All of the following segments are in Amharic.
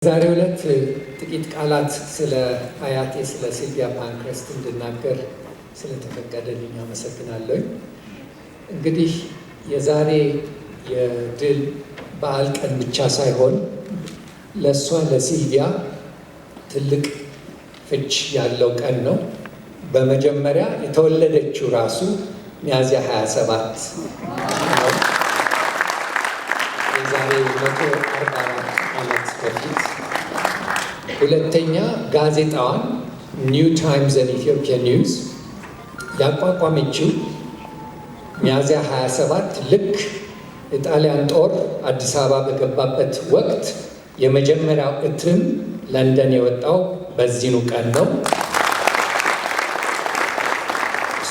ዛሬው ዕለት ጥቂት ቃላት ስለ አያቴ ስለ ሲልቪያ ፓንክረስት እንድናገር ስለተፈቀደልኝ አመሰግናለሁ። እንግዲህ የዛሬ የድል በዓል ቀን ብቻ ሳይሆን ለእሷ ለሲልቪያ ትልቅ ፍች ያለው ቀን ነው። በመጀመሪያ የተወለደችው ራሱ ሚያዝያ 27 ነው። የዛሬ 144 ዓመት በፊት። ሁለተኛ ጋዜጣዋን ኒው ታይምስ ኤንድ ኢትዮጵያ ኒውስ ያቋቋመችው ሚያዝያ 27 ልክ የጣሊያን ጦር አዲስ አበባ በገባበት ወቅት የመጀመሪያው እትም ለንደን የወጣው በዚህኑ ቀን ነው።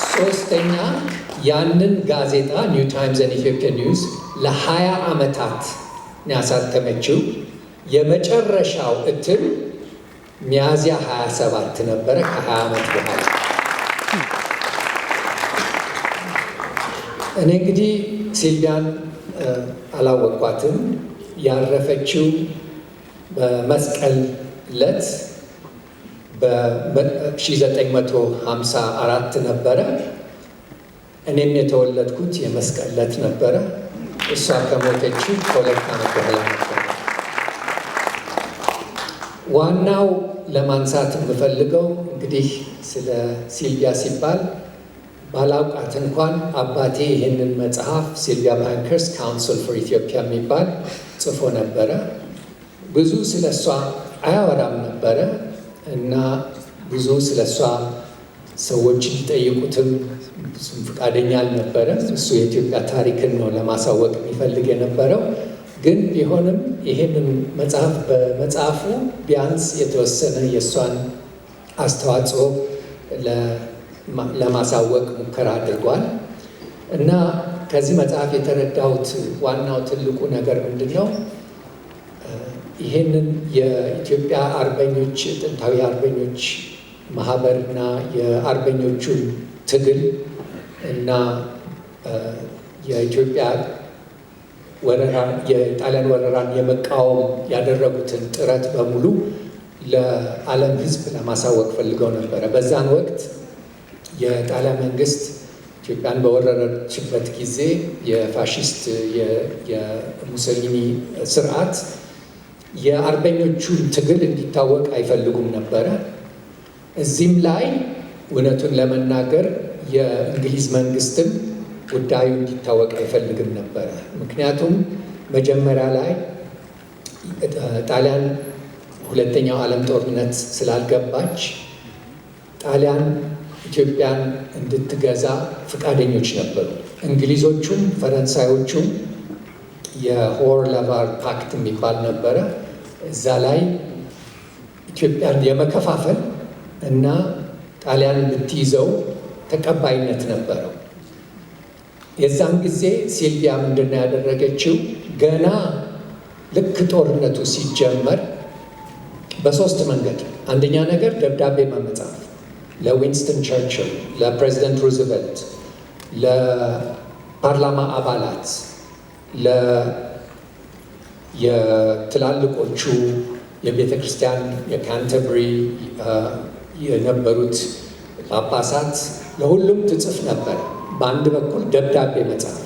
ሶስተኛ ያንን ጋዜጣ ኒው ታይምስ ኤንድ ኢትዮጵያ ኒውስ ለ20 ዓመታት ያሳተመችው። የመጨረሻው እትም ሚያዝያ 27 ነበረ፣ ከ20 ዓመት በኋላ። እኔ እንግዲህ ሲልቪያን አላወቅኳትም። ያረፈችው በመስቀል ዕለት በ1954 ነበረ። እኔም የተወለድኩት የመስቀል ዕለት ነበረ። እሷ ከሞተችው ከሁለት ዓመት በኋላ ነበረ። ዋናው ለማንሳት የምፈልገው እንግዲህ ስለ ሲልቪያ ሲባል ባላውቃት እንኳን አባቴ ይህንን መጽሐፍ ሲልቪያ ፓንክረስት ካውንስል ፎር ኢትዮጵያ የሚባል ጽፎ ነበረ። ብዙ ስለ እሷ አያወራም ነበረ እና ብዙ ስለ እሷ ሰዎች ሊጠይቁትም ብዙም ፈቃደኛ አልነበረ። እሱ የኢትዮጵያ ታሪክን ነው ለማሳወቅ የሚፈልግ የነበረው። ግን ቢሆንም ይህንን መጽሐፍ በመጽሐፉ ቢያንስ የተወሰነ የእሷን አስተዋጽኦ ለማሳወቅ ሙከራ አድርጓል እና ከዚህ መጽሐፍ የተረዳሁት ዋናው ትልቁ ነገር ምንድን ነው? ይህንን የኢትዮጵያ አርበኞች ጥንታዊ አርበኞች ማህበርና የአርበኞቹን ትግል እና የኢትዮጵያ የጣሊያን ወረራን የመቃወም ያደረጉትን ጥረት በሙሉ ለዓለም ሕዝብ ለማሳወቅ ፈልገው ነበረ። በዛን ወቅት የጣሊያን መንግስት ኢትዮጵያን በወረረችበት ጊዜ የፋሽስት የሙሶሊኒ ስርዓት የአርበኞቹን ትግል እንዲታወቅ አይፈልጉም ነበረ። እዚህም ላይ እውነቱን ለመናገር የእንግሊዝ መንግስትም ጉዳዩ እንዲታወቅ አይፈልግም ነበረ። ምክንያቱም መጀመሪያ ላይ ጣሊያን ሁለተኛው ዓለም ጦርነት ስላልገባች ጣሊያን ኢትዮጵያን እንድትገዛ ፈቃደኞች ነበሩ። እንግሊዞቹም ፈረንሳዮቹም የሆር ለቫር ፓክት የሚባል ነበረ። እዛ ላይ ኢትዮጵያን የመከፋፈል እና ጣሊያን ብትይዘው ተቀባይነት ነበረው። የዛን ጊዜ ሲልቪያ ምንድን ያደረገችው? ገና ልክ ጦርነቱ ሲጀመር በሶስት መንገድ፣ አንደኛ ነገር ደብዳቤ በመጻፍ ለዊንስተን ቸርችል፣ ለፕሬዚደንት ሩዝቨልት፣ ለፓርላማ አባላት፣ የትላልቆቹ የቤተ ክርስቲያን የካንተርበሪ የነበሩት ጳጳሳት ለሁሉም ትጽፍ ነበር። በአንድ በኩል ደብዳቤ መጻፍ፣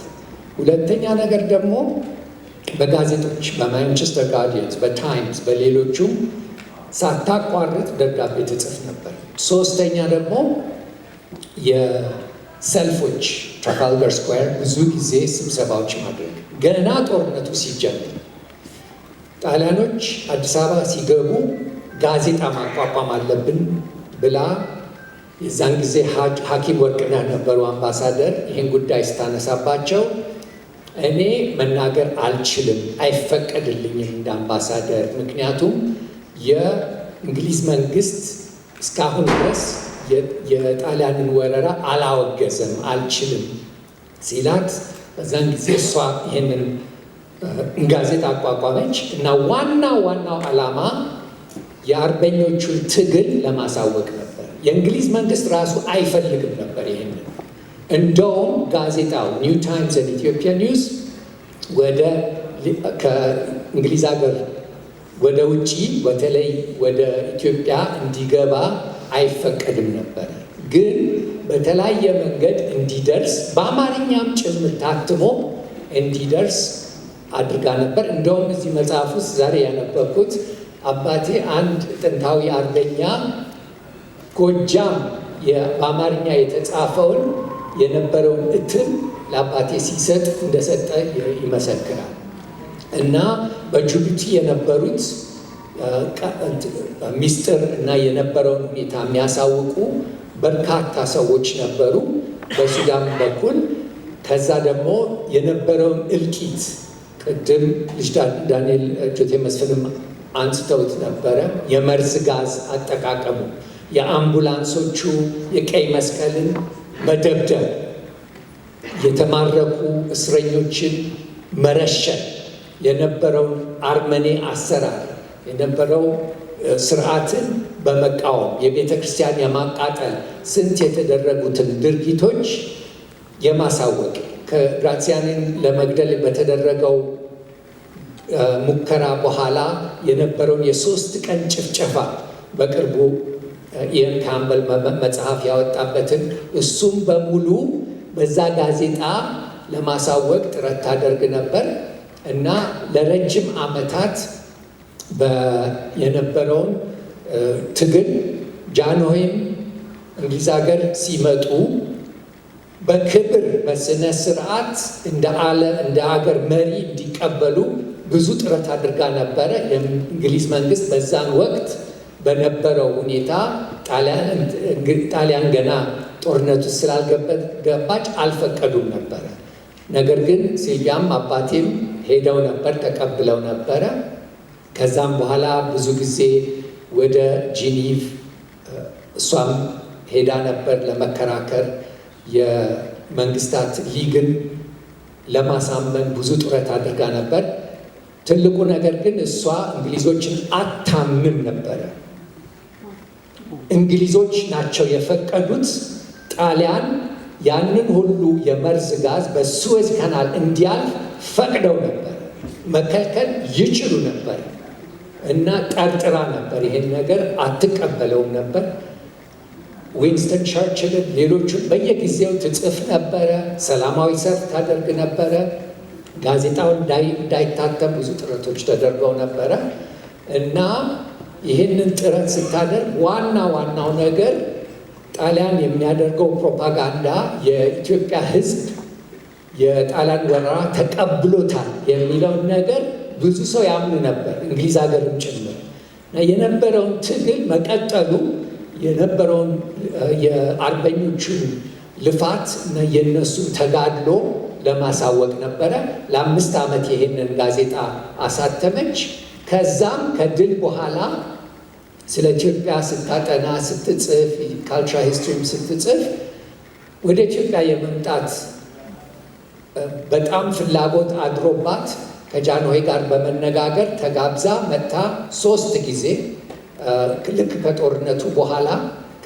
ሁለተኛ ነገር ደግሞ በጋዜጦች በማንቸስተር ጋርዲያንስ፣ በታይምስ፣ በሌሎቹም ሳታቋርጥ ደብዳቤ ትጽፍ ነበር። ሶስተኛ ደግሞ የሰልፎች ትራፋልጋር ስኩዌር ብዙ ጊዜ ስብሰባዎች ማድረግ። ገና ጦርነቱ ሲጀምር ጣሊያኖች አዲስ አበባ ሲገቡ ጋዜጣ ማቋቋም አለብን ብላ የዛን ጊዜ ሐኪም ወርቅነህ ነበሩ አምባሳደር። ይህን ጉዳይ ስታነሳባቸው እኔ መናገር አልችልም፣ አይፈቀድልኝም እንደ አምባሳደር፣ ምክንያቱም የእንግሊዝ መንግስት እስካሁን ድረስ የጣሊያንን ወረራ አላወገዘም፣ አልችልም ሲላት በዛን ጊዜ እሷ ይህንን ጋዜጣ አቋቋመች እና ዋናው ዓላማ የአርበኞቹን ትግል ለማሳወቅ ነበር። የእንግሊዝ መንግስት ራሱ አይፈልግም ነበር ይህንን። እንደውም ጋዜጣው ኒው ታይምስ ኤንድ ኢትዮጵያ ኒውስ ወደ ከእንግሊዝ ሀገር ወደ ውጪ በተለይ ወደ ኢትዮጵያ እንዲገባ አይፈቀድም ነበር። ግን በተለያየ መንገድ እንዲደርስ በአማርኛም ጭምር ታትሞ እንዲደርስ አድርጋ ነበር። እንደውም እዚህ መጽሐፍ ውስጥ ዛሬ ያነበብኩት አባቴ አንድ ጥንታዊ አርበኛ ጎጃም በአማርኛ የተጻፈውን የነበረውን እትም ለአባቴ ሲሰጥ እንደሰጠ ይመሰክራል። እና በጅቡቲ የነበሩት ሚስጥር እና የነበረውን ሁኔታ የሚያሳውቁ በርካታ ሰዎች ነበሩ በሱዳን በኩል። ከዛ ደግሞ የነበረውን እልቂት ቅድም ልጅ ዳንኤል ጆቴ መስፍንም አንስተውት ነበረ። የመርዝ ጋዝ አጠቃቀሙ፣ የአምቡላንሶቹ የቀይ መስቀልን መደብደብ፣ የተማረኩ እስረኞችን መረሸን፣ የነበረውን አርመኔ አሰራር፣ የነበረው ስርዓትን በመቃወም የቤተ ክርስቲያን የማቃጠል ስንት የተደረጉትን ድርጊቶች የማሳወቅ ከግራዚያንን ለመግደል በተደረገው ሙከራ በኋላ የነበረውን የ3 ቀን ጭፍጨፋ በቅርቡ ኢያን ካምበል መጽሐፍ ያወጣበትን እሱም በሙሉ በዛ ጋዜጣ ለማሳወቅ ጥረት ታደርግ ነበር እና ለረጅም ዓመታት የነበረውን ትግል ጃንሆይም እንግሊዝ ሀገር ሲመጡ በክብር በስነ ስርዓት እንደ አገር መሪ እንዲቀበሉ ብዙ ጥረት አድርጋ ነበረ። የእንግሊዝ መንግስት በዛን ወቅት በነበረው ሁኔታ ጣሊያን ገና ጦርነቱ ስላልገባች አልፈቀዱም ነበረ። ነገር ግን ሲልቪያም አባቴም ሄደው ነበር፣ ተቀብለው ነበረ። ከዛም በኋላ ብዙ ጊዜ ወደ ጂኒቭ እሷም ሄዳ ነበር ለመከራከር፣ የመንግስታት ሊግን ለማሳመን ብዙ ጥረት አድርጋ ነበር። ትልቁ ነገር ግን እሷ እንግሊዞችን አታምንም ነበረ። እንግሊዞች ናቸው የፈቀዱት ጣሊያን ያንን ሁሉ የመርዝ ጋዝ በሱዌዝ ካናል እንዲያልፍ ፈቅደው ነበር። መከልከል ይችሉ ነበር እና ጠርጥራ ነበር። ይሄን ነገር አትቀበለውም ነበር። ዊንስተን ቸርችልን ሌሎቹን በየጊዜው ትጽፍ ነበረ። ሰላማዊ ሰልፍ ታደርግ ነበረ። ጋዜጣው እንዳይታተም ብዙ ጥረቶች ተደርገው ነበረ እና ይህንን ጥረት ስታደርግ ዋናው ነገር ጣሊያን የሚያደርገው ፕሮፓጋንዳ የኢትዮጵያ ሕዝብ የጣሊያን ወረራ ተቀብሎታል የሚለውን ነገር ብዙ ሰው ያምኑ ነበር፣ እንግሊዝ ሀገርም ጭምር። የነበረውን ትግል መቀጠሉ የነበረውን የአርበኞቹን ልፋት እና የነሱን ተጋድሎ ለማሳወቅ ነበረ። ለ5 ዓመት ይሄንን ጋዜጣ አሳተመች። ከዛም ከድል በኋላ ስለ ኢትዮጵያ ስታጠና ስትጽፍ፣ ካልቸራል ሂስትሪም ስትጽፍ ወደ ኢትዮጵያ የመምጣት በጣም ፍላጎት አድሮባት ከጃንሆይ ጋር በመነጋገር ተጋብዛ መጥታ 3 ጊዜ ልክ ከጦርነቱ በኋላ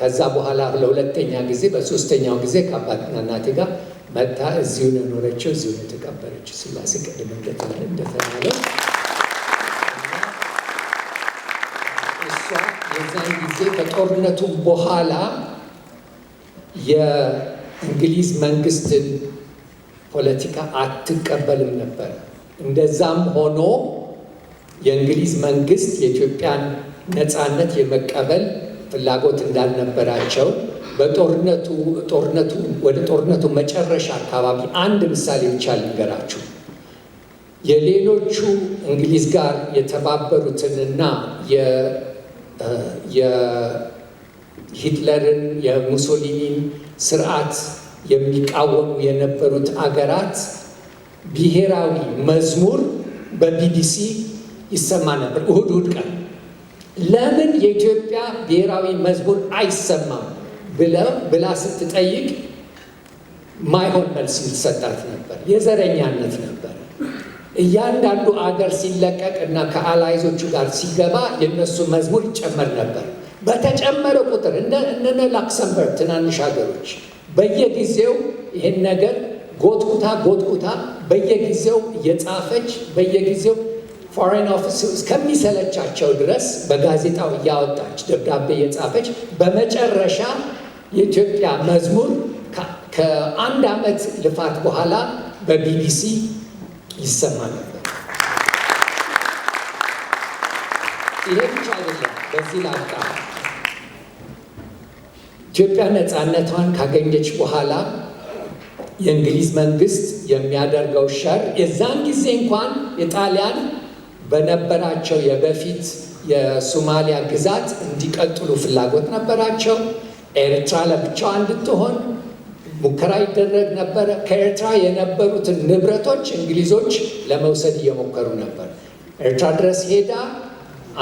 ከዛ በኋላ ለሁለተኛ ጊዜ፣ በሶስተኛው ጊዜ ከአባትና እናቴ ጋር መጥታ እዚሁ ነው የኖረችው፣ እዚሁ ነው የተቀበረችው። ስላሴ ቅድም እንደተባለው እሷ የዛን ጊዜ ከጦርነቱ በኋላ የእንግሊዝ መንግስትን ፖለቲካ አትቀበልም ነበር። እንደዛም ሆኖ የእንግሊዝ መንግስት የኢትዮጵያን ነፃነት የመቀበል ፍላጎት እንዳልነበራቸው ወደ ጦርነቱ መጨረሻ አካባቢ አንድ ምሳሌ ብቻ ልንገራችሁ። የሌሎቹ እንግሊዝ ጋር የተባበሩትንና የሂትለርን የሙሶሊኒን ስርዓት የሚቃወሙ የነበሩት አገራት ብሔራዊ መዝሙር በቢቢሲ ይሰማ ነበር እሁድ ቀን። ለምን የኢትዮጵያ ብሔራዊ መዝሙር አይሰማም ብላ ስትጠይቅ ማይሆን መልስ ይሰጣት ነበር። የዘረኛነት ነበር። እያንዳንዱ አገር ሲለቀቅ እና ከአላይዞቹ ጋር ሲገባ የነሱ መዝሙር ይጨመር ነበር። በተጨመረ ቁጥር እነ ላክሰምበርግ ትናንሽ ሀገሮች በየጊዜው ይህን ነገር ጎትጉታ በየጊዜው እየጻፈች በየጊዜው ፎሬን ኦፊስ እስከሚሰለቻቸው ድረስ በጋዜጣው እያወጣች ደብዳቤ የጻፈች በመጨረሻ የኢትዮጵያ መዝሙር ከአንድ ዓመት ልፋት በኋላ በቢቢሲ ይሰማ ነበር። ይሄ ብቻ አይደለም። በዚህ ላብቃ። ኢትዮጵያ ነፃነቷን ካገኘች በኋላ የእንግሊዝ መንግስት የሚያደርገው ሸር የዛን ጊዜ እንኳን የጣሊያን በነበራቸው የበፊት የሶማሊያ ግዛት እንዲቀጥሉ ፍላጎት ነበራቸው። ኤርትራ ለብቻዋ እንድትሆን ሙከራ ይደረግ ነበረ። ከኤርትራ የነበሩትን ንብረቶች እንግሊዞች ለመውሰድ እየሞከሩ ነበር። ኤርትራ ድረስ ሄዳ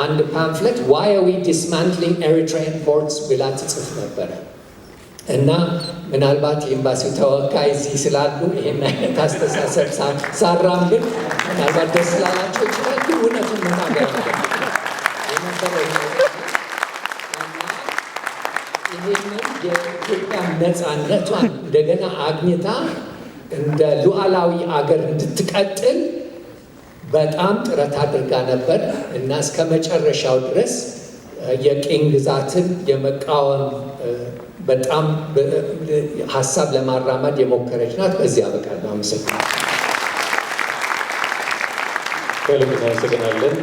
አንድ ፓምፍሌት ዋይ አር ዊ ዲስማንትሊንግ ኤሪትሪያን ፖርትስ ብላ ትጽፍ ነበረ እና ምናልባት የኤምባሲው ተወካይ እዚህ ስላሉ ይሄን አይነት አስተሳሰብ ሳራምድ ምናልባት ደስ ላላቸው ይችላል። ግን እውነቱን መናገር ይሄንን የኢትዮጵያ ነፃነቷን እንደገና አግኝታ እንደ ሉዓላዊ አገር እንድትቀጥል በጣም ጥረት አድርጋ ነበር እና እስከ መጨረሻው ድረስ የቅኝ ግዛትን የመቃወም በጣም ሀሳብ ለማራመድ የሞከረች ናት። በዚህ አበቃለሁ። አመሰግናለሁ። ከልብ እናመሰግናለን።